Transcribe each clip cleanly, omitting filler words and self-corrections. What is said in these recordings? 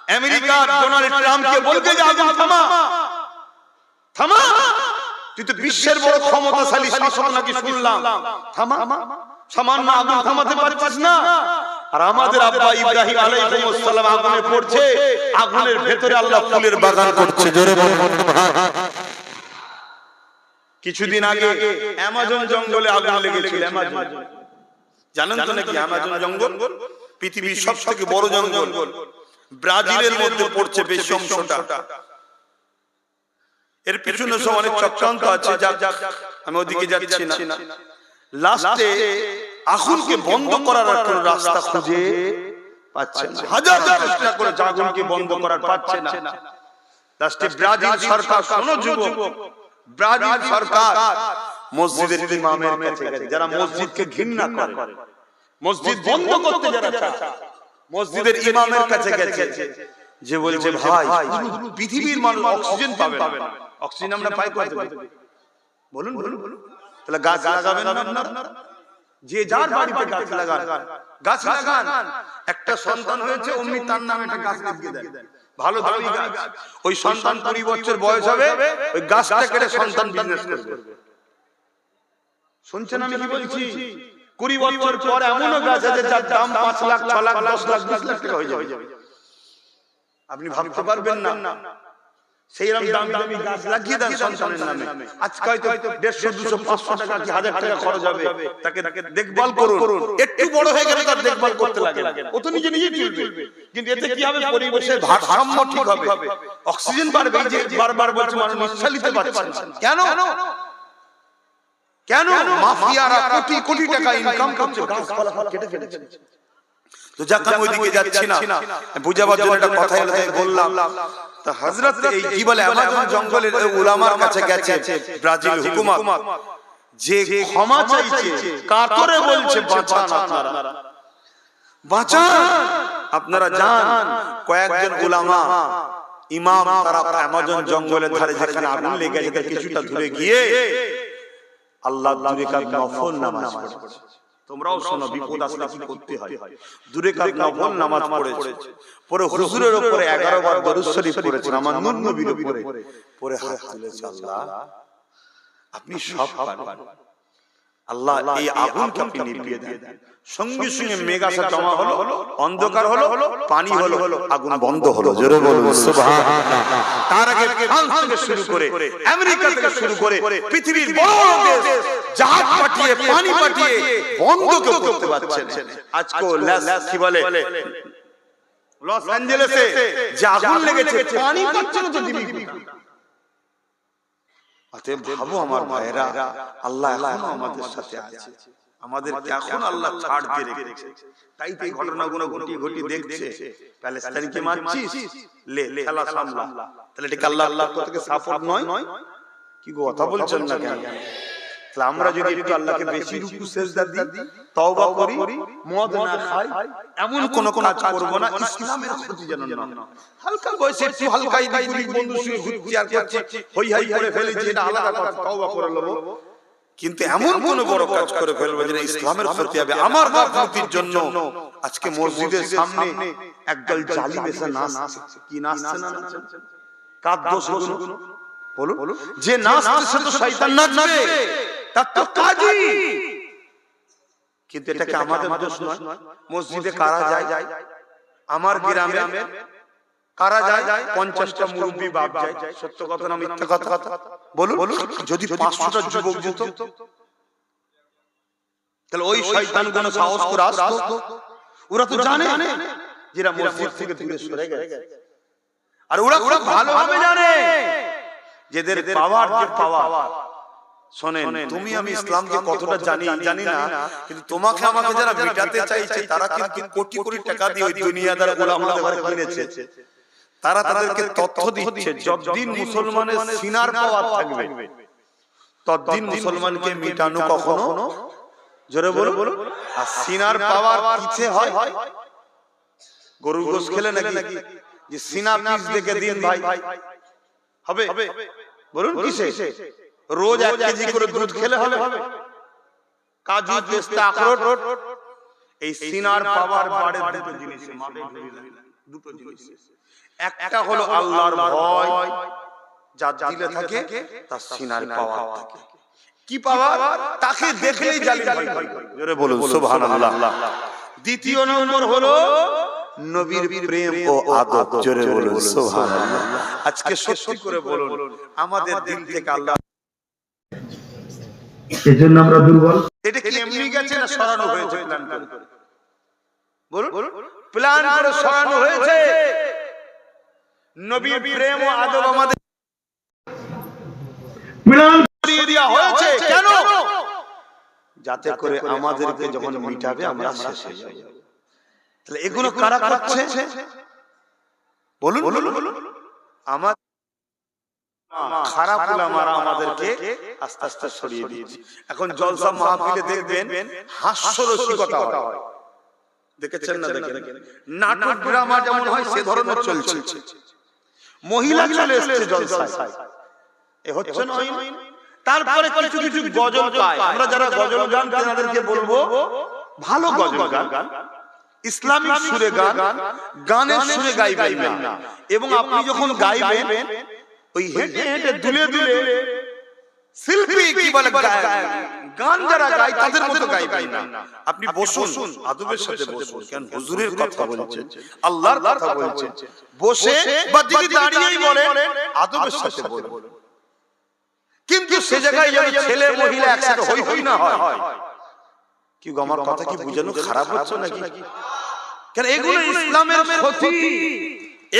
আমেরিকার ডোনাল্ড ট্রাম্পকে বলতে যে আগুন থামা থামা, তুই তো বিশ্বের বড় ক্ষমতাশালী শাসক নাকি শুনলাম, থামা, সামান্য আগুন থামাতে পারছিস না। আর আমাদের আব্বা ইব্রাহিম আলাইহিস সালাম আগুনে পড়ছে, আগুনের ভেতরে আল্লাহ ফুলের বাগান করছে। জোরে বলুন। কিছুদিন আগে অ্যামাজন জঙ্গলে আগুন লেগেছিল। অ্যামাজন জানেন তো নাকি? অ্যামাজন জঙ্গল পৃথিবীর সবথেকে বড় জঙ্গল, ব্রাজিলের মধ্যে পড়ছে বেশ অংশটা। এর পিছনে সব অনেক চক্রান্ত আছে, আমি ওদিকে যাচ্ছি না। লাস্টে আগুনকে বন্ধ করার কোন রাস্তা খুঁজে পাচ্ছে না, হাজার চেষ্টা করে আগুনকে বন্ধ করার পাচ্ছে না। লাস্টে ব্রাজিল সরকার, শোনো যুবক, ব্রাজিল সরকার মসজিদের ইমামের কাছে গেছে, যারা মসজিদকে ঘৃণা করে, মসজিদ বন্ধ করতে যারা চায়, মসজিদের ইমামের কাছে গেছে, যে বলছে ভাই পৃথিবীর মানুষ অক্সিজেন পাবে না। অক্সিজেন আমরা পাই কোথা থেকে? বলুন বলুন। তাহলে গাছ লাগাবেন না আপনারা? যে যার বাড়িতে গাছ লাগান, গাছ লাগান। একটা সন্তান হয়েছে অমনি তার নামে একটা গাছ লাগিয়ে দেন, ভালো দামি গাছ। ওই সন্তান 20 বছর বয়স হবে, ওই গাছটা কেটে সন্তান বিজনেস করবে। শুনছেন আমি কি বলছি? 20 বছর পর এমনও গাছ আছে যার দাম 5 লাখ, 6 লাখ, 10 লাখ, 20 লাখ টাকা হয়ে যাবে। আপনি ভাবতে পারবেন না। সেই রকম দামি গাছ লাগিয়ে দেন সন্তানের নামে। আজকে হয়তো 150, 200, 500 টাকা কি 1000 টাকা খরচ হবে, তাকে দেখভাল করুন। একটু বড় হয়ে গেলে তার দেখভাল করতে লাগে, ও তো নিজে চলবে। কিন্তু এতে কি হবে? পরিবেশের ভারসাম্য ঠিক হবে, অক্সিজেন বাড়বে। যে বারবার বলছে মানুষ নিঃশ্বাস নিতে পারছে না, কেন? কেন? মাফিয়ারা কোটি কোটি টাকা ইনকাম করছে গাছপালা কেটে ফেলেছে। তো যাক আমি ওইদিকে যাচ্ছি না, বুঝাবার জন্য একটা কথা বললাম। তা হযরত এই কি বলে অ্যামাজন জঙ্গলের উলামার কাছে গেছে ব্রাজিল হুকুমত, যে ক্ষমা চাইছে, কাতরে বলছে বাঁচান আপনারা, বাঁচান আপনারা যান। কয়েকজন উলামা ইমাম তারা অ্যামাজন জঙ্গলের ধারে যেখানে আগুন লেগে গেছে কিছুটা দূরে গিয়ে আল্লাহ দূরে কার নফল নামাজ পড়েছে। তোমরাও শোনো, বিপদ আসলে কি করতে হয়। দূরে কার নফল নামাজ পড়েছে, পরে হুজুরের উপরে 11 বার দরুদ শরীফ পড়েছেন, আমার নূর নবীর উপরে, পরে হাত তুলেছে, আল্লাহ আপনি সব পারেন, আল্লাহ এই আগুনকে আপনি নিভিয়ে দেন। সঙ্গে সঙ্গে মেঘাসা জমা হলো, অন্ধকার হলো, পানি হলো, আগুন বন্ধ হলো। জোরে বলুন সুবহানাল্লাহ। তার আগে ফ্রান্স থেকে শুরু করে, আমেরিকা থেকে শুরু করে পৃথিবীর বড় দেশ জাহাজ পাঠিয়ে, পানি পাঠিয়ে বন্ধ করতে পারছেন। আজকে কি বলে লস অ্যাঞ্জেলেসে যে আগুন লেগেছে, পানি পাচ্ছে না তো দিবি। অতএব ভাবো আমার ভাইরা, আল্লাহ এখনো আমাদের সাথে আছে, আমাদের এখন আল্লাহ ছাড় দিয়ে রেখেছে। তাই এই ঘটনাগুলো ঘটি দেখছে, প্যালেস্টাইনকে মারছিস, লে খেলা সামলা। তাহলে এটা আল্লাহ থেকে সাপোর্ট নয়? কি কথা বলছেন না কেন? তাহলে আমরা যদি একটু আল্লাহকে বেশি রুকু সিজদা দিই, তওবা করি, মদ না খাই, এমন কোন কাজ করব না ইসলামের ক্ষতি যেন না। হালকা বয়সে একটু হালকাই দিই, বন্ধু শুয়ে ঘুরছি আর করছি, হই হাই করে ফেলেছি, এটা আলাদা কথা, তওবা করে নেব। কিন্তু এমন কোন বড় কাজ করে ফেলবো যে ইসলামের ক্ষতি হবে। আমার রাজনীতির জন্য আজকে মসজিদের সামনে একদল জালিম এসে নাচছে। কি নাচছে না নাচছে? কার দোষ এগুলো? বলুন। যে নাচছে সে তো শয়তান নাচবে, তার তো কাজই। কিন্তু এটা কি আমাদের দোষ নয়? মসজিদে কারা যায়? আমার গ্রামে কারা যায়? 50টা মুরব্বি বাপ যায়। সত্য কথা না মিথ্যা কথা? বলুন। যদি 500টা যুবক যেত, তাহলে ওই শয়তানগুলো সাহস করে আসতো? ওরা তো জানে যেটা মসজিদ থেকে দূরে সরে গেছে। আর ওরা খুব ভালোভাবে জানে যেদের পাওয়ার, যে পাওয়ার। শোনেন, তুমি আমি ইসলামকে কতটা জানি না, কিন্তু তোমাকে আমাকে যারা মেটাতে চাইছে তারা কিন্তু কোটি কোটি টাকা দিয়ে ওই দুনিয়াদার উলামাদের কিনেছে। তারা তাদেরকে তথ্য দিচ্ছে, যতদিন মুসলমানের সিনার পাওয়ার থাকবে ততদিন মুসলমানকে মিটানো কখনো, জোরে বলো, আর সিনার পাওয়ার কিসে হয়? গরুর গোশত খেলে নাকি যে সিনা পিস দেখে দিন ভাই হবে? বলুন কিসে? রোজ 1 কেজি করে দুধ খেলে হবে? কাজু, পেস্তা, আখরোট, এই সিনার পাওয়ার বাড়ে দুটো জিনিসে, দুটো জিনিস, একটা হলো আল্লাহর ভয়, যা দিলে থাকে তার সিনার পাওয়ার থাকে। কি পাওয়ার? তাকে দেখলেই জালিম ভয় করে। জোরে বলুন সুবহানাল্লাহ। দ্বিতীয় নম্বর হলো নবীর প্রেম ও আদব। জোরে বলুন সুবহানাল্লাহ। আজকে সত্যি করে বলুন, আমাদের দিল থেকে আল্লাহ, এজন্য আমরা দুর্বল। এটা কি এমনি গেছে না সরানো হয়েছে প্ল্যান করে? বলুন, প্ল্যান করে সরানো হয়েছে। নবীর প্রেম ও আদব আমাদের প্ল্যান করিয়ে দেওয়া হয়েছে। কেন? যাতে করে আমাদেরকে যখন মিটাবে আমরা শেষ হয়ে যাব। তাহলে এগুলো কারা করছে? বলুন বলুন। আমার খারাপ উলামারা আমাদেরকে আস্তে আস্তে সরিয়ে দিয়েছে। এখন জলসা মাহফিলে দেখবেন হাস্যরসিকতা হয়, দেখেছেন না? দেখেন নাটক ড্রামা যেমন হয় সে ধরনের চলছে। মহিলা চলে এসেছে জলসায়, এ হচ্ছে না? তারপরে কিছু কিছু গজল গায়। আমরা যারা গজল গান তাদেরকে বলবো ভালো গজল গান, ইসলামিক সুরে গান, গানের সুরে গাইবেন না। এবং আপনি যখন গাইবেন ওই হেঁটে হেঁটে দুলে দুলে শিল্পী কি বলে গান যারা গায় তাদের মতো গাইবেন না। আপনি বসুন, আদবের সাথে বসুন। কেন? হুজুরের কথা বলছেন, আল্লাহর কথা বলছেন। বসে বা যদি দাঁড়িয়েই বলেন আদবের সাথে বলুন। কিন্তু সে জায়গায় যেন ছেলে মহিলা একসাথে হই হই না হয়। কি গো, আমার কথা কি বুঝানো খারাপ হচ্ছে নাকি? কেন? এগুলো ইসলামের ক্ষতি,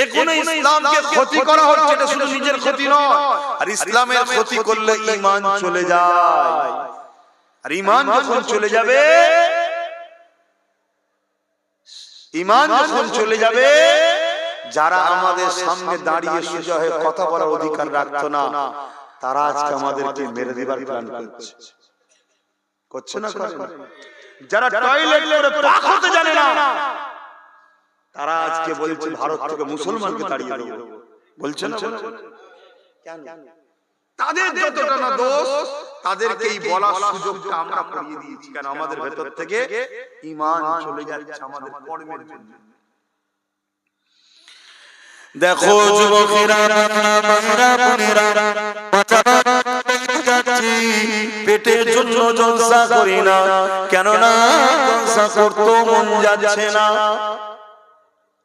এগুলো ইসলামকে ক্ষতি করা হচ্ছে। এটা শুধু নিজের ক্ষতি নয়, আর ইসলামের ক্ষতি করলে ঈমান চলে যায়। আর ঈমান যখন চলে যাবে, ঈমান যখন চলে যাবে, যারা আমাদের সামনে দাঁড়িয়ে সোজা হয়ে কথা বলার অধিকার রাখতো না, তারা আজকে আমাদেরকে মেরে দিবার প্ল্যান করছে। করছে না? করে না? যারা টয়লেট করে পাক হতে জানে না, তারা আজকে বলছে ভারত থেকে মুসলমানকে তাড়িয়ে দেব। বলছে না? কেন? তাদের যতটা না দোষ, তাদেরকেই বলার সুযোগটা আমরা করিয়ে দিয়েছি। কেন? আমাদের ভেতর থেকে ঈমান চলে যাচ্ছে আমাদের কর্মের জন্য। দেখো যুবকেরা, বাবারা, বোনেরা, পেটের জন্য জলসা করি না, কেননা জলসা করতে মন যাচ্ছে না।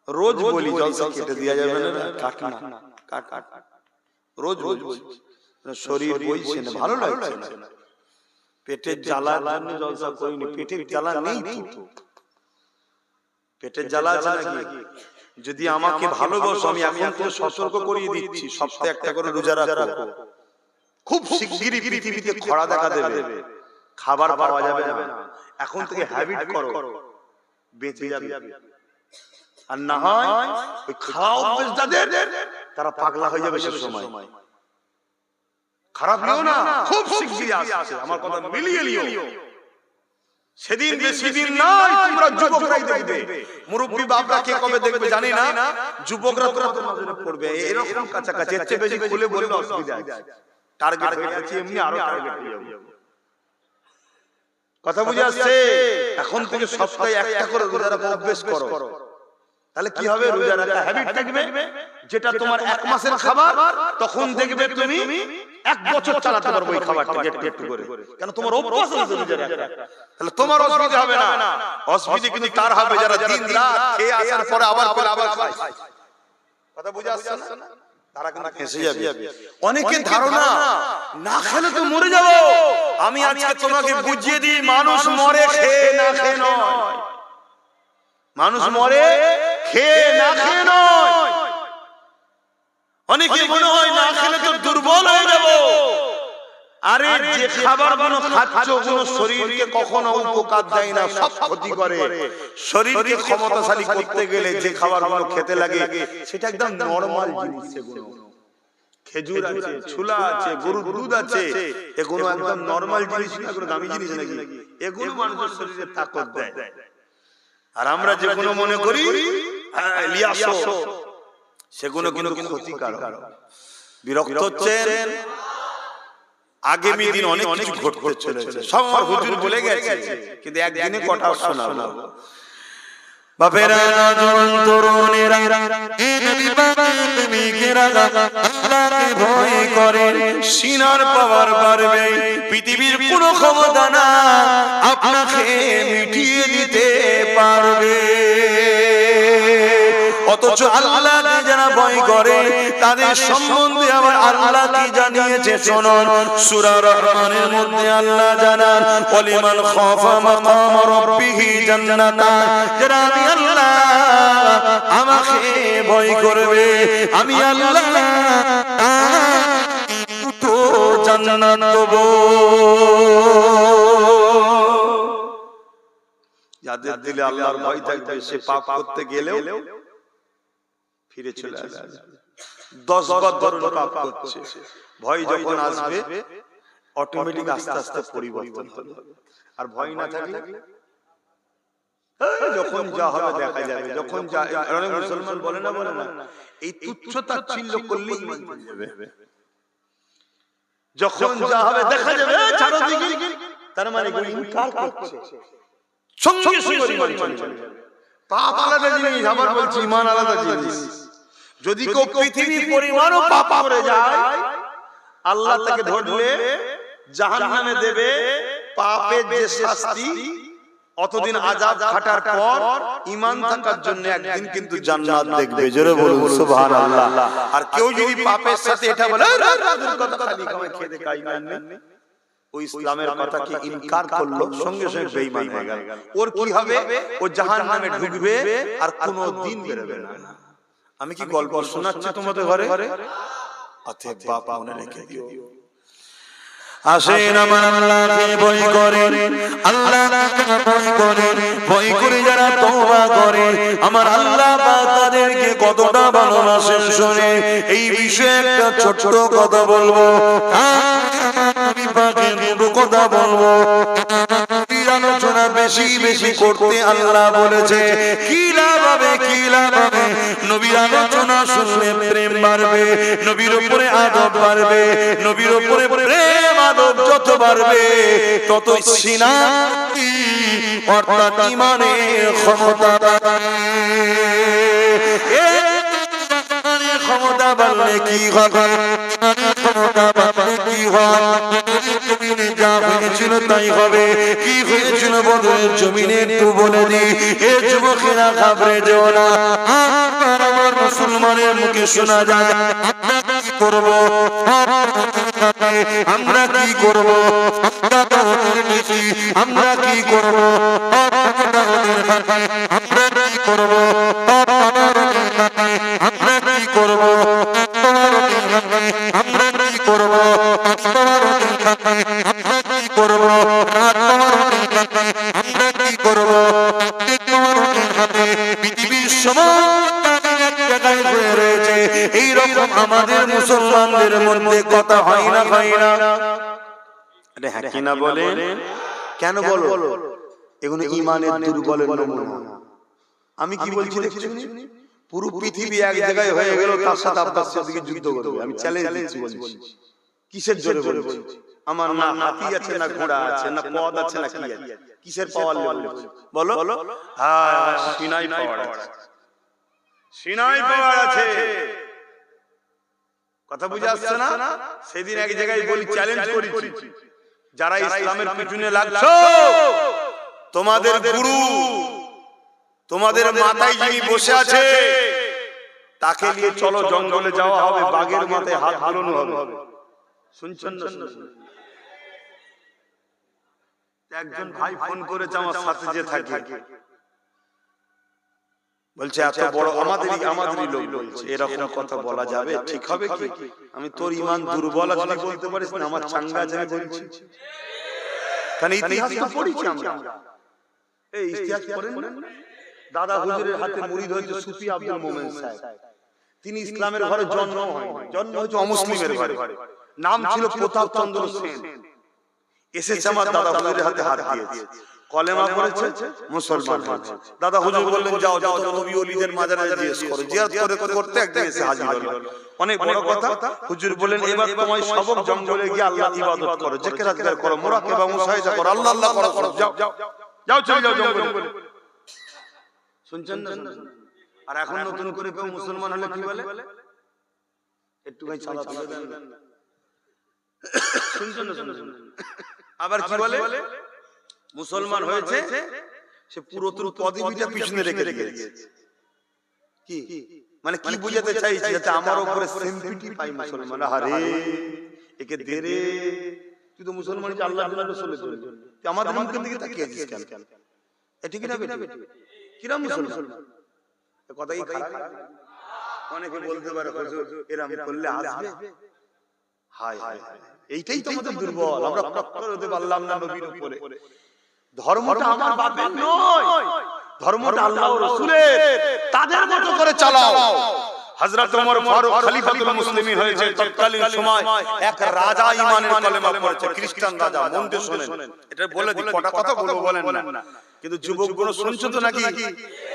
রোজ বলি জলসা কেটে দেওয়া যাবে না, কাট না, কাট। রোজ বলি, শরীর বইছে না, ভালো লাগছে না। পেটের জ্বালার জন্য জলসা করিনি। পেটের জ্বালা নেই তো, পেটের জ্বালা আছে নাকি? যদি আমাকে ভালোবাসো, আমি এখন থেকে সতর্ক করিয়ে দিচ্ছি, সপ্তাহে একটা করে রোজা রাখো। খুব শিগগিরই পৃথিবীতে খরা দেখা দেবে, খাবার পাওয়া যাবে না। এখন থেকে হ্যাবিট করো, বেঁচে যাবে। আর না হয় ওই খাওয়া অভ্যাস যাদের, তারা পাগলা হয়ে যাবে সে সময়। খারাপ নিও না, খুব শিগগিরই আসছে। আমার কথা মিলিয়ে নিও। সেদিন বেশি দিন নাই, তোমরা যুবকরাই দেখবে। মুরব্বি বাপরা কে কবে দেখবে জানি না, যুবকরা তোমাদের নজরে পড়বে। এরকম কাছাকাছি, এর চেয়ে বেশি খুলে বললে অসুবিধা আছে। টার্গেট হয়ে যাচ্ছে, এমনি আরো টার্গেট হয়ে যাবে। কথা বুঝে আসছে? এখন থেকে সপ্তাহে একটা করে রোজা রাখা অভ্যাস করো। তাহলে কি হবে? রোজা রাখা হ্যাবিট থাকবে। যেটা তোমার এক মাসের খাবার, তখন দেখবে তুমি এক বছর চালাতে পারবে ওই খাবারটা একটু একটু করে। কেন? তোমার অভ্যাস আছে রোজা রাখা। তাহলে তোমার অসুবিধা হবে না। অসুবিধা কিন্তু তার হবে যারা দিন রাত খেয়ে আসার পরে আবার খায়। কথা বুঝে আসছে না? তারা কিন্তু ফেঁসে যাবে। অনেকের ধারণা না খেলে তো মরে যাব। আমি আজকে তোমাকে বুঝিয়ে দিই, মানুষ মরে খেয়ে না খেয়ে নয়। মানুষ মরে খেয়ে না খেয়ে নয়। অনেকে মনে হয় না খেলে তো দুর্বল হয়ে যাব। আরে যে খাবারগুলো খাচ্ছ ওগুলো শরীরকে কখনো উপকার দেয় না, সব ক্ষতি করে। শরীরকে ক্ষমতাশালী করতে গেলে যে খাবারগুলো খেতে লাগে সেটা একদম নরমাল জিনিস। সেগুলো খেজুর আছে, ছোলা আছে, গরুর দুধ আছে, এগুলো একদম নরমাল জিনিস না, কোনো দামি জিনিস নাকি? এগুলো মানুষের শরীরে তাকত দেয়। আর আমরা যেগুলো মনে করি লিয়াসো, সেগুলো কিন্তু ক্ষতিকারক। বিরক্ত হচ্ছেন? আগামী দিন অনেক কিছু ঘটতে চলেছে, সব আমার হুজুর বলে গেছে, কিন্তু একদিনে কটা শোনাবো। বাপেরা নজওয়ান তরুণেরা নবী পাকের প্রেমিকেরা আল্লাহকে ভয় করে, সিনার পাওয়ার বাড়বে, পৃথিবীর কোনো ক্ষমতা না আপনাকে মিটিয়ে দিতে পারবে। অথচ আল্লাহকে যারা ভয় করে তাদের সম্বন্ধে আবার আল্লাহ কি জানিয়েছে শুনুন, সূরা রহমানের মধ্যে আল্লাহ জানান, ওয়ালিমান খাফা মাকাম রাব্বিহি জান্নাতান, যারা আমি আল্লাহ আমাকে ভয় করবে, আমি আল্লাহ তো জান্নাত দেব। যাদের দিলে আল্লাহর ভয় থাকবে সে পাপ করতে গেলেও ফিরে চলে আসবে। 10 বার ধরুন পাপ করছে, ভয় যখন আসবে অটোমেটিক আস্তে আস্তে পরিবর্তন হবে। আর ভয় না থাকলে যখন যা হবে দেখা যাবে, যখন যা অনেক মুসলমান বলে না এই তুচ্ছ তাচ্ছিল্য করলেই ঈমান চলে যাবে, যখন যা হবে দেখা যাবে ছাড়ো দিকে, তার মানে ইনকার করছে, সঙ্গে সঙ্গে ঈমান চলে যাবে। পাপ আলাদা জিনিস, আবার বলছি ঈমান আলাদা জিনিস। যদি কেউ পৃথিবীর পরিমাণও পাপ করে যায় আল্লাহ তাকে ধরলে জাহান্নামে দেবে, পাপের যে শাস্তি অতদিন আযাব খাটার পর ঈমান থাকার জন্য একদিন কিন্তু জান্নাত দেখবে। জোরে বলুন সুবহানাল্লাহ। আর কেউ যদি পাপের সাথে এটা বলে রাজুর কথা খালি কামাই খেতে খাই না, ওই ইসলামের কথাকে ইনকার করলো, সঙ্গে সঙ্গে বেঈমান হয়ে গেল। ওর কি হবে? ও জাহান্নামে ঢুকবে আর কোনোদিন বেরোবে না। আমি কি গল্প শোনাচ্ছি তোমাদের ঘরে? অতএব বাপ মনে রেখে দিও, আসেন আমার আল্লাহকে ভয় করে, আল্লাহকে ভয় করে, ভয় করে যারা তওবা করে আমার আল্লাহ পাক তাদেরকে কতটা ভালোবাসেন শুনে এই বিষয়ে একটা ছোট্ট কথা বলবো। আমি পাকের দুটো কথা বলবো, আলোচনা বেশি বেশি করতে আল্লাহ বলেছে। কি লাভ হবে, কি লাভ হবে? নবীর আলোচনা শুনলে প্রেম বাড়বে, নবীর উপরে আদব বাড়বে, নবীর উপরে প্রেম আদব যত বাড়বে তত সিনা অর্থাৎ ঈমানের ক্ষমতা বাড়বে। ক্ষমতা বাড়লে কি হবে? ক্ষমতা বাড়লে কি হয়? যা হয়েছিল তাই হবে। কি হয়েছিল বদরের জমিনে একটু বলে দি, এ যুবকেরা ঘাবড়ে যেও না। আমার মুসলমানের মুখে শোনা যায় আমরা কি করব, আমরা কি করব, আমরা কি করব, আমরা কি করব, আমরা কি করব, আমরা কি করব, পৃথিবীর রয়েছে এইরকম আমাদের মুসলমানদের মধ্যে কথা হয় না, হয় না? হ্যাঁ কিনা বলেন? কেন বলো? এগুলো ঈমানের দুর্বলের নমুনা। আমি কি বলছি দেখছেন? পুরো পৃথিবী এক জায়গায় হয়ে গেল, তার সাথে আব্বাস সিদ্দিকী যুদ্ধ করবে। আমি চ্যালেঞ্জ দিচ্ছি, বলছি কিসের জোরে বলছি? আমার না হাতি আছে, না ঘোড়া আছে, না পদ আছে, না কি আছে? কিসের পাওয়ার বলো? হ্যাঁ, সিনাই পাওয়ার আছে, সিনাই পাওয়ার আছে। কথা বুঝে আসছে না? সেদিন এক জায়গায় বলি, চ্যালেঞ্জ করেছি, যারা ইসলামের পিছনে লাগছো, তোমাদের গুরু, তোমাদের মাথায় যিনি বসে আছে তাকে নিয়ে চলো, জঙ্গলে যাওয়া হবে, বাঘের মাথায় হাত বোলানো হবে। শুনছেন না? একজন ভাই ফোন করেছে আমার সাথে যে থাকে, বলছে এত বড় আমাদেরই লোক বলছে এরকম কথা বলা যাবে? ঠিক হবে কি? আমি তোর ঈমান দুর্বল আছে বলতে পারিস না, আমার চাঙ্গা যায় বলছি। কারণ ইতিহাস তো পড়েছি আমরা। এই ইতিহাস পড়েন না? দাদা হুজুরের হাতে মুরিদ হয়েছে সুফি আব্দুল মোমেন সাহেব। তিনি ইসলামের ঘরে জন্ম হয়েছে অমুসলিমের ঘরে। নাম ছিল প্রতাপ চন্দ্র সেন। এসেছে আমার দাদা হুজুরের হাতে হাত দিয়েছে, কলেমা পড়েছে, মুসলমান হয়েছে। দাদা হুজুর বললেন যাও যাও নবী ওলিদের মাজারে জিয়ারত করো। জিয়ারত করতে একদিন এসে হাজির হলো। অনেক বড় কথা। হুজুর বললেন এবার তোমায় সবক জঙ্গলে গিয়ে আল্লাহর ইবাদত করো, জিকির আজকার করো, মুরাকাবা মুসাহিদা করো, আল্লাহ আল্লাহ করো, যাও যাও যাও চলে যাও জঙ্গলে। শুনছেন না? আর এখন নতুন করে কেউ মুসলমান হলে কি বলে? একটু ভাই চালা তুলে দেন না। শুনছেন না? আবার কি বলে? মুসলমান হয়েছে সে পুরাতন পদবিটা পিছনে রেখে দিয়েছে। কি মানে কি বুঝাতে চাইছে? যাতে আমার উপরে সিম্পিটি পাই মুসলমান। আরে একে দে রে, তুই তো মুসলমান, আল্লাহর জন্য রাসূলের জন্য, তুই আমাদের মুখের দিকে তাকিয়ে আছিস কেন? ঠিক না বেটি? কিরা মুসলমান? কথা কি খারাপ? অনেকে বলতে পারে হুজুর এরকম করলে আসবে। হায় হায়, এইটাই তো আমাদের দুর্বল, আমরা প্রত্যক্ষ হতে পারলাম না নবীর উপরে। ধর্মটা আমার বাপের নয়, ধর্মটা আল্লাহর রাসূলের, তাদের মতো করে চালাও। হযরত ওমর ফারুক খলিফাতুল মুসলিমিন হয়েছে, তৎকালীন সময় এক রাজা ঈমানের কলেমা পড়েছে, খ্রিস্টান রাজা। মন দিয়ে শুনেন, এটা বলে দি, কটা কথা বলবো বলেন না, কিন্তু যুবকগুলো শুনছো তো নাকি?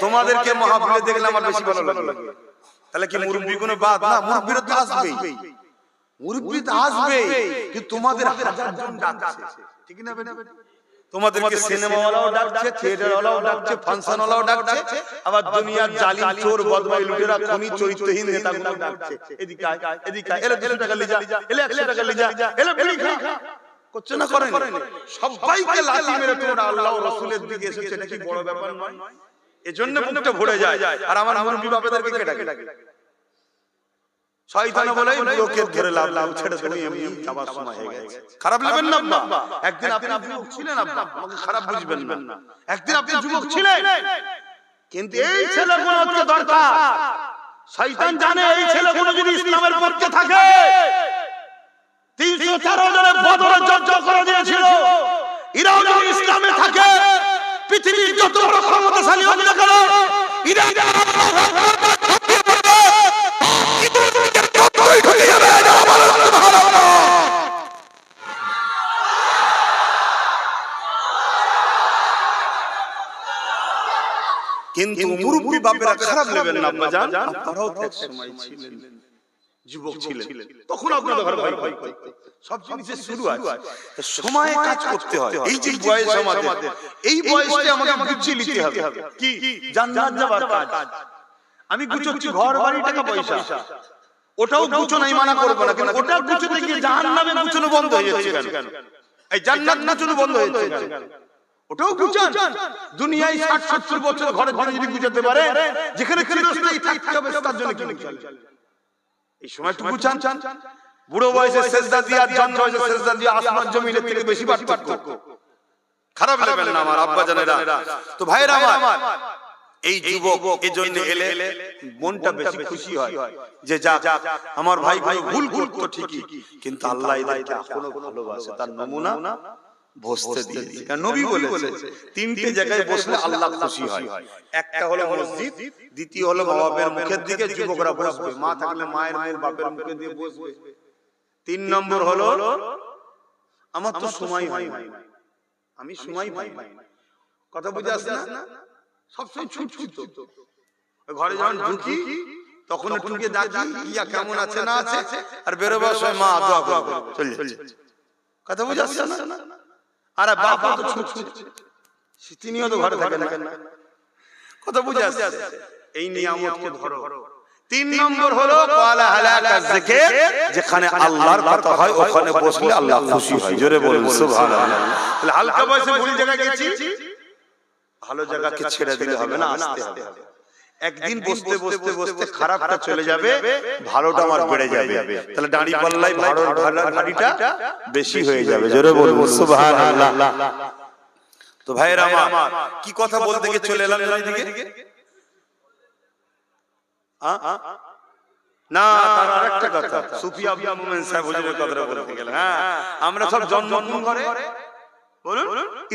তোমাদেরকে মাহফিলে দেখলে আমার বেশি ভালো লাগে। তাহলে কি মুরব্বিগুলো বাদ না? মুরব্বিরা তো আসবেই, মুরব্বি তো আসবেই, কিন্তু তোমাদের হাজারজন ডাকছে, ঠিক না বেটা? তোমাদেরকে সিনেমাওয়ালাও ডাকছে, থিয়েটারওয়ালাও ডাকছে, ফাংশনওয়ালাও ডাকছে, আবার দুনিয়ার জালিম চোর বদমাই লুটেরা খুনি চরিত্রহীন নেতাগুলো ডাকছে। এদিকে আয়, এদিকে আয়, এলে 200 টাকা লে যা, এলে 100 টাকা লে যা, এলে বিড়ি খা। করছে না করেন? সবাইকে লাথি মেরে তোমরা আল্লাহর রাসূলের দিকে এসেছে, এটা কি বড় ব্যাপার নয়? এজন্য মুখটা ভরে যায়। আর আমার মুরব্বি বাবাদেরকে কে ডাকে? শয়তান বলে লোকে ধরে লাভ ছেড়ে তুমি এমনি যাবার সময় হয়ে গেছে। খারাপ লাগবেন না আব্বা, একদিন আপনি যুবক ছিলেন আব্বা, আমাকে খারাপ বুঝবেন না। একদিন আপনি যুবক ছিলেন, কিন্তু এই ছেলেগুলোকে দরকার। শয়তান জানে এই ছেলেগুলো যদি ইসলামের পক্ষে থাকে, 313 জনের বদরে যজ্ঞ করে দিয়েছিল, এরাও যদি ইসলামে থাকে, পৃথিবীর যত বড় ক্ষমতাশালী হবে না কেন, এরা কিন্তু মুরব্বি বাপেরা খারাপ নেবেন না আব্বা জান, আপনারাও এক সময় ছিলেন, যুবক ছিলেন, তখন আপনাদের ঘরে ভয় ভয় করতে। সব জিনিসের শুরু আছে, সময়ে কাজ করতে হয়। এই যে বয়স আমাদের, এই বয়সে আমাকে বুঝিয়ে নিতে হবে কি জান্নাত যাবার কাজ। আমি গুছোচ্ছি ঘর বাড়ি টাকা পয়সা, ওটাও গুছো নাই মানা করব না, কিন্তু ওটা গুছোতে গিয়ে জাহান্নামে গুছোনো বন্ধ হয়ে যাচ্ছে কেন? এই জান্নাত গুছোনো বন্ধ হয়ে যাচ্ছে কেন? ওটাও গুছান। দুনিয়ায় 60-70 বছর ঘরে ঘরে যদি গুছাতে পারে, যেখানে চিরস্থায়ী থাকতে হবে তার জন্য কি গুছান? এই সময় একটু গুছান। বুড়ো বয়সে সেজদা দিয়া, জন বয়সে সেজদা দিয়া আসমান জমিনের থেকে বেশি পার্থক্য। খারাপ লাগবে না আমার আব্বা জানেরা। তো ভাইরা আমার, এই যুবক এজন্য এলে মনটা বেশি খুশি হয় যে যা আমার ভাই ভুল করতো ঠিকই, কিন্তু আল্লাহ এদেরকে এখনো ভালোবাসে। তার নমুনা বসতে দিয়েছে, কারণ নবী বলেছে 3টে জায়গায় বসলে আল্লাহ খুশি হয়। একটা হলো মসজিদ, দ্বিতীয় হলো মা বাবার মুখের দিকে যুবকরা বসবে, মা থাকলে মায়ের মুখ, বাপের মুখে দিয়ে বসবে। 3 নম্বর হলো আমার তো সময় হয় না, আমি সময় পাই না। কথা বুঝে আসছে না? সবসময় ছুটছুট, ঘরে যখন ঢুকি তখন একটু গিয়ে দেখি ইয়া কেমন আছে না আছে, আর বেরোবার সময় মা দোয়া করবে, চল। কথা বুঝে আসছে না? আর বাবা তো ছুটছুট, তিনিও তো ঘরে থাকেন না। কথা বুঝে আসছে? এই নিয়ামতকে ধরো। 3 নম্বর হলো ওয়ালা হালাকা যিকির, যেখানে আল্লাহর কথা হয় ওখানে বসলে আল্লাহ খুশি হয়। জোরে বলুন সুবহানাল্লাহ। তাহলে হালকা বয়সে ভুল জায়গায় গেছি, ভালো জায়গাকে ছেড়ে দিলে হবে না, আসতে হবে। একদিন বসতে বসতে বসতে খারাপটা চলে যাবে, ভালোটা আমার বেড়ে যাবে। তাহলে দাঁড়ি পাল্লাই ভারীটা বেশি হয়ে যাবে। জোরে বলুন সুবহানাল্লাহ। তো ভাইরা আমার, কি কথা বলতে গিয়ে চলে এলাম এদিকে? না, তার আরেকটা কথা, সুফি আব্দুল মোমেন সাহেব হুজুরের কথাটা বলতে গেলাম। হ্যাঁ, আমরা সব জন্মগ্রহণ করে বলুন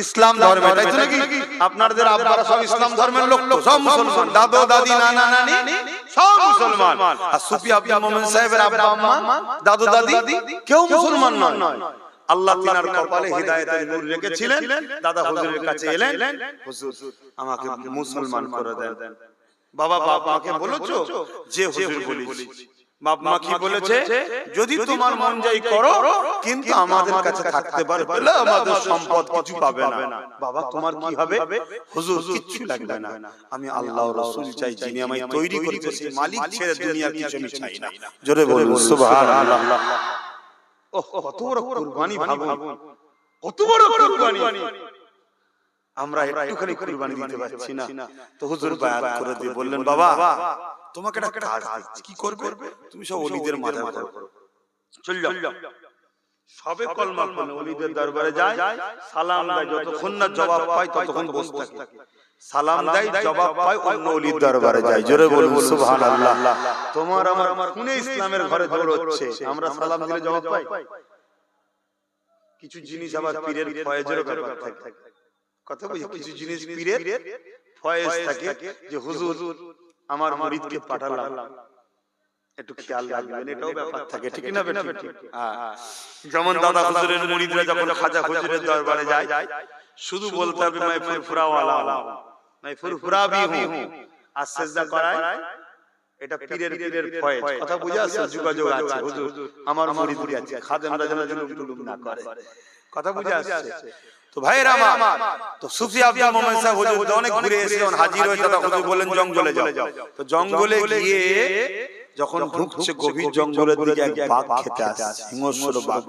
ইসলাম ধর্মে, তাই তো নাকি? আপনাদের আব্বারা সব ইসলাম ধর্মের লোক, সব মুসলমান, দাদু দাদি নানা নানি সব মুসলমান। আর সুফি আব্দুল মোমেন সাহেবের আব্বা আম্মা দাদু দাদি কেউ মুসলমান নয়। আল্লাহ তিনার কপালে হিদায়াতের নূর রেখেছিলেন। দাদা হুজুরের কাছে এলেন, হুজুর আমাকে মুসলমান করে দেন। বাবা বাবাকে বলেছো? যে হুজুর বলেছি। বাপ মা কি বলেছে, যদি তোমার মন যাই করো, কিন্তু আমাদের কাছে থাকতে পারবে না, আমাদের সম্পদ কিছু পাবে না। বাবা তোমার কি হবে? হুজুর কিচ্ছু লাগবে না, আমি আল্লাহ রাসূল চাই, যিনি আমায় তৈরি করেছে সেই মালিক ছেড়ে দুনিয়ার কিছু আমি চাই না। জোরে বলুন সুবহানাল্লাহ। ওহ কত বড় কুরবানি, ভাবুন কত বড় কুরবানি। আমরা একটুখানি কুরবানি দিতে পারছি না। তো হুজুর বায়াত করে দিয়ে বললেন, বাবা তোমাকে একটা কাজ দিচ্ছি, কি করবে? তুমি সব ওলিদের মাথা ধরো, চল যাও। সবে কলমা পড়ে ওলিদের দরবারে যায়, সালাম দেয়, যতক্ষণ না জবাব পায় ততক্ষণ বসে থাকে। সালাম দেয়, জবাব পায়, অন্য ওলির দরবারে যায়। জোরে বলুন সুবহানাল্লাহ। তোমার আমার কোনে ইসলামের ঘরে দৌড়চ্ছে, আমরা সালাম দিলে জবাব পাই? কিছু জিনিস আবার পীরের ফয়েজের ব্যাপার থাকে, কথা বুঝি? কিছু জিনিস পীরের ফয়েজ থাকে, যে হুজুর আমার মুরিদকে পাঠালাম, একটু খেয়াল রাখবেন, এটাও ব্যাপার থাকে, ঠিক না বেটা? যেমন দাদা হুজুরের মুরিদরা যখন খাজা হুজুরের দরবারে যায়, শুধু বলতে হবে मैं फुरफुरा वाला हूं, मैं फुरफुरा भी हूं, আর সিজদা করায়, এটা পীরের ফয়েজ। কথা বুঝা আছে? যোগাযোগ আছে, হুজুর আমার মুরিদ আছে, খাদেমরা যেন জুলুম না করে, কথা বুঝা আছে? তো ভাইরা আমার, তো সুফি আব্দুল মোমেন সাহেব হুজুর অনেক ঘুরে এসে যখন হাজির হয়ে দাদা হুজুর বলেন জঙ্গলে যাও। তো জঙ্গলে গিয়ে যখন ঢুকছে গভীর জঙ্গলের দিকে, এক বাঘ খেতে আসছে, হিংস্র বাঘ।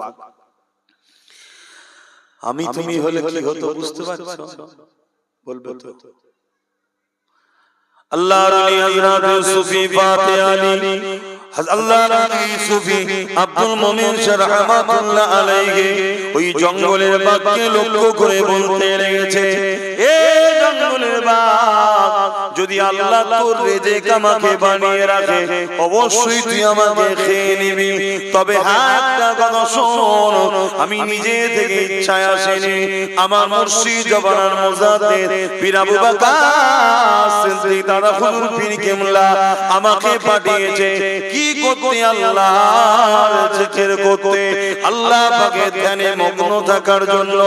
আমি তুমি হলে কি হতো বুঝতে পারছো? বলবে তো? আল্লাহর ওলি হযরত সুফি ফাতে আলী, আল্লাহর ওলি সুফি আব্দুল মোমিন শাহ রাহমাতুল্লাহ আলাইহি ওই জঙ্গলের বাঘকে লক্ষ্য করে বলতে লেগেছে, এ জঙ্গলের বাঘ, যদি আল্লাহ তোর রিজিক আমাকে বানিয়ে রাখে, অবশ্যই তুই আমাকে খেয়ে নিবি। তবে হ্যাঁ একটা কথা শোন, আমি নিজে থেকে ইচ্ছায় আসিনি, আমার মুর্শিদ জবানার মুজাদ্দিদ পীর আবু বকর সিদ্দিক দাদা হুজুর পীর কেবলা আমাকে পাঠিয়েছে কি করতে? আল্লাহর জিকির করতে, আল্লাহ পাকের ধ্যানে মগ্ন থাকার জন্য।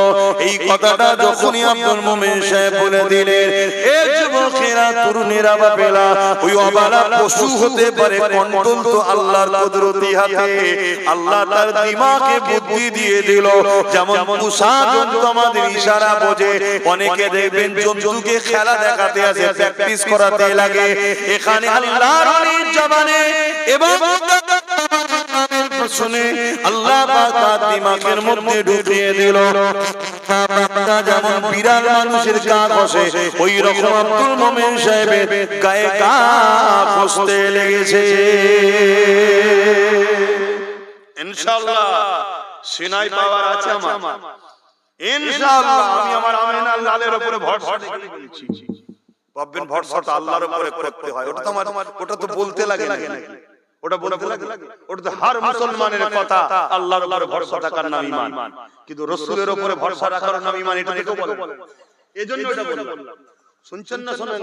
এই কথাটা যখনই আব্দুল মোমিন সাহেব বলে দিলেন, এ যুবকেরা তরুণেরা বাপেরা, ওই অবালা পশু হতে পারে, কন্ট্রোল তো আল্লাহর কুদরতি হাতে। আল্লাহ তার দিমাগে বুদ্ধি দিয়ে দিল, যেমন মুসা জন্তু আমাদের ইশারা বোঝে। অনেকে দেখবেন জন্তুকে খেলা দেখাতে আসে, প্র্যাকটিস করাতে লাগে, এখানে আল্লাহর ওলির জবানে এবং শুনে আল্লাহ পাক তার দিমাগের মধ্যে ঢুকিয়ে দিল। যেমন বিড়াল মানুষের গা ঘষে, ওই রকম আব্দুল মোমিন সাহেবের গায়ে গা ঘষতে লেগেছে। ইনশাআল্লাহ সিনাই পাওয়ার আছে আমার, ইনশাআল্লাহ। আমি আমার আমিনার লালের উপরে ভরসা রেখে বলছি, ভাববেন ভরসাটা আল্লাহর উপরে করতে হয়। ওটা তো আমার, ওটা তো বলতে লাগে নাকি? ওটা বলতে লাগে? ওটা তো হর মুসলমানের কথা, আল্লাহর উপরে ভরসা থাকার নাম ঈমান। কিন্তু রাসূলের উপরে ভরসা রাখার নাম ঈমান, এটা তো বলে। এজন্য এটা বললাম, শুনছেন না শোনেন?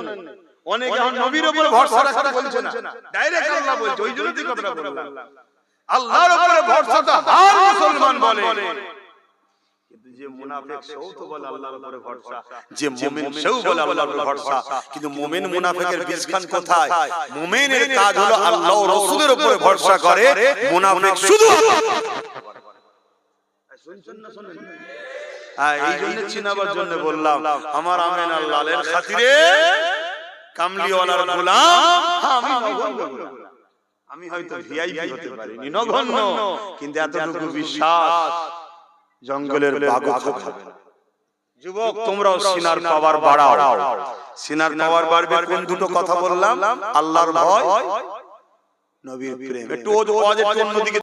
অনেকে এখন নবীর উপরে ভরসা রাখতে বলছে না, ডাইরেক্ট আল্লাহ বলছে, ওই জন্য তো কথাটা বললাম। আল্লাহর উপরে ভরসাটা হর মুসলমান বলে, কিন্তু যে মুনাফিক সেও তো বলে আল্লাহর উপরে ভরসা, যে মুমিন সেও বলে আল্লাহর উপরে ভরসা। কিন্তু মুমিন মুনাফিকের বিচখান কোথায়? মুমিনের কাজ হলো আল্লাহ ও রাসূলের উপরে ভরসা করে, মুনাফিক শুধু শুনছেন না শোনেন? এই জন্য চিনাবার জন্য বললাম, আমার আমিনার লালের খাতিরে কামলিওয়ালার গোলাম আমি নগণ্য। আমি হয়তো ভিআইপি হতে পারিনি, নগণ্য, কিন্তু এতটুকু বিশ্বাস জঙ্গলের বাঘও খাবে না। যুবক তোমরাও সিনার পাওয়ার বাড়াও। সিনার পাওয়ার বাড়বে কোন দুটো কথা বললাম? আল্লাহর ভয়, নবীর প্রেম। একটু অন্যদিকে